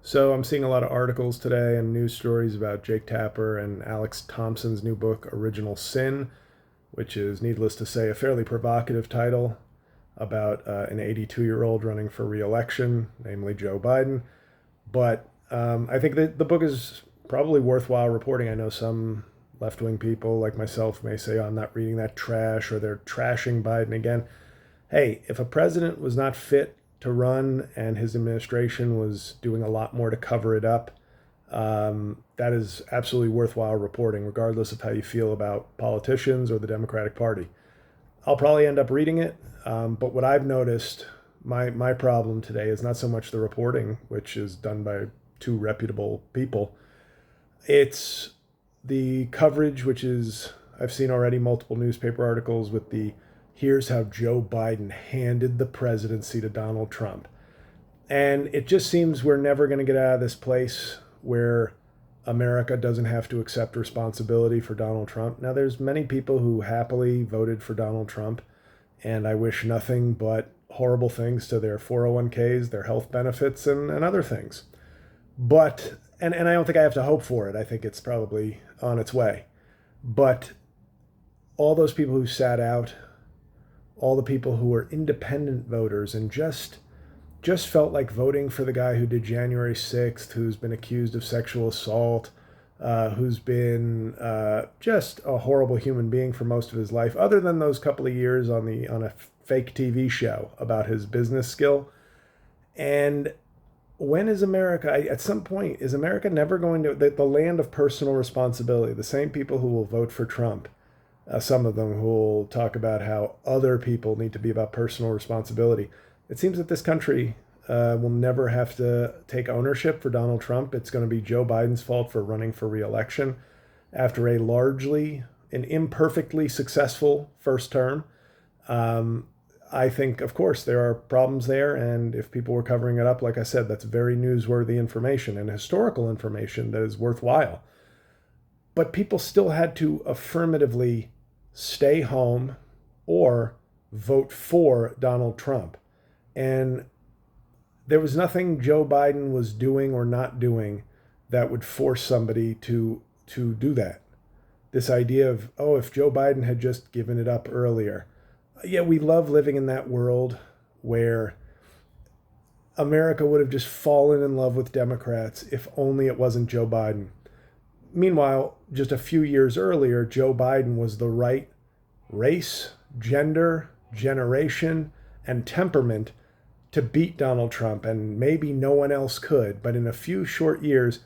So I'm seeing a lot of articles today and news stories about Jake Tapper and Alex Thompson's new book, Original Sin, which is, needless to say, a fairly provocative title about an 82-year-old running for re-election, namely Joe Biden. But I think that the book is probably worthwhile reporting. I know some left-wing people like myself may say, oh, I'm not reading that trash, or they're trashing Biden again. Hey, if a president was not fit to run and his administration was doing a lot more to cover it up, that is absolutely worthwhile reporting, regardless of how you feel about politicians or the Democratic Party. I'll probably end up reading it, but what I've noticed, my problem today is not so much the reporting, which is done by two reputable people. It's the coverage, which is, I've seen already multiple newspaper articles with the here's how Joe Biden handed the presidency to Donald Trump. And it just seems we're never going to get out of this place where America doesn't have to accept responsibility for Donald Trump. Now, there's many people who happily voted for Donald Trump, and I wish nothing but horrible things to their 401ks, their health benefits, and other things. And I don't think I have to hope for it. I think it's probably on its way. But all those people who sat out, all the people who were independent voters and just felt like voting for the guy who did January 6th, who's been accused of sexual assault, who's been just a horrible human being for most of his life, other than those couple of years on a fake TV show about his business skill. And when is America, at some point, is America never going to, the land of personal responsibility, the same people who will vote for Trump, some of them who will talk about how other people need to be about personal responsibility. It seems that this country will never have to take ownership for Donald Trump. It's going to be Joe Biden's fault for running for reelection after a largely and imperfectly successful first term. I think, of course, there are problems there. And if people were covering it up, like I said, that's very newsworthy information and historical information that is worthwhile. But people still had to affirmatively stay home or vote for Donald Trump. And there was nothing Joe Biden was doing or not doing that would force somebody to do that. This idea of, oh, if Joe Biden had just given it up earlier. Yeah, we love living in that world where America would have just fallen in love with Democrats if only it wasn't Joe Biden. Meanwhile, just a few years earlier, Joe Biden was the right race, gender, generation, and temperament to beat Donald Trump, and maybe no one else could. But in a few short years,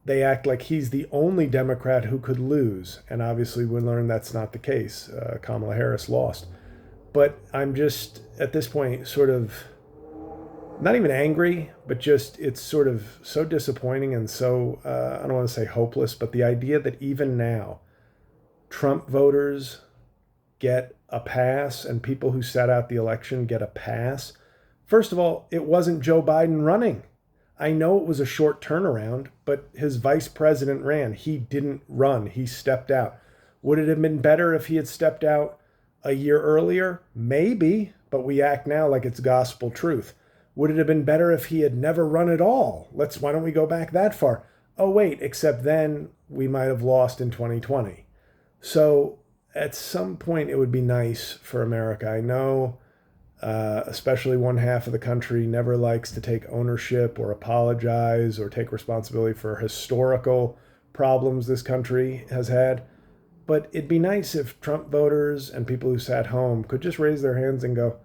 they act like he's the only Democrat who could lose. And obviously, we learned that's not the case. Kamala Harris lost. But I'm just, at this point, sort of not even angry, but just it's sort of so disappointing and so, I don't want to say hopeless, but the idea that even now, Trump voters get a pass and people who sat out the election get a pass. First of all, it wasn't Joe Biden running. I know it was a short turnaround, but his vice president ran. He didn't run, he stepped out. Would it have been better if he had stepped out a year earlier? Maybe, but we act now like it's gospel truth. Would it have been better if he had never run at all? Why don't we go back that far? Oh, wait, except then we might have lost in 2020. So at some point, it would be nice for America. I know, especially one half of the country never likes to take ownership or apologize or take responsibility for historical problems this country has had. But it'd be nice if Trump voters and people who sat home could just raise their hands and go,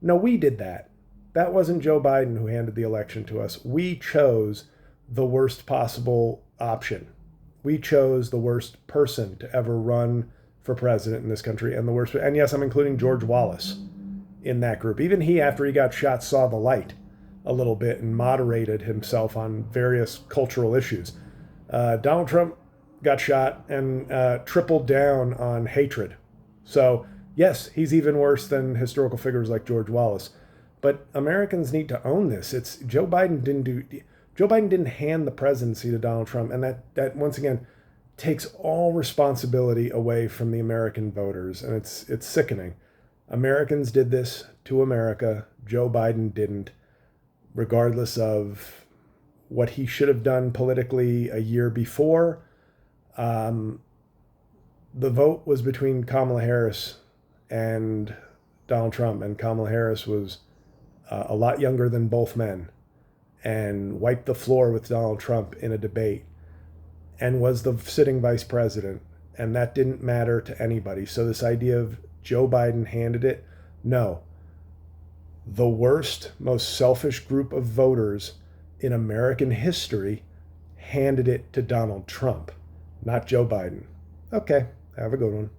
no, we did that. That wasn't Joe Biden who handed the election to us. We chose the worst possible option. We chose the worst person to ever run for president in this country, and the worst. And yes, I'm including George Wallace in that group. Even he, after he got shot, saw the light a little bit and moderated himself on various cultural issues. Donald Trump got shot and tripled down on hatred. So yes, he's even worse than historical figures like George Wallace. But Americans need to own this. It's Joe Biden didn't hand the presidency to Donald Trump, and that once again takes all responsibility away from the American voters, and it's sickening. Americans did this to America. Joe Biden didn't, regardless of what he should have done politically a year before. The vote was between Kamala Harris and Donald Trump, and Kamala Harris was a lot younger than both men and wiped the floor with Donald Trump in a debate and was the sitting vice president. And that didn't matter to anybody. So this idea of Joe Biden handed it, no. The worst, most selfish group of voters in American history handed it to Donald Trump, not Joe Biden. Okay, have a good one.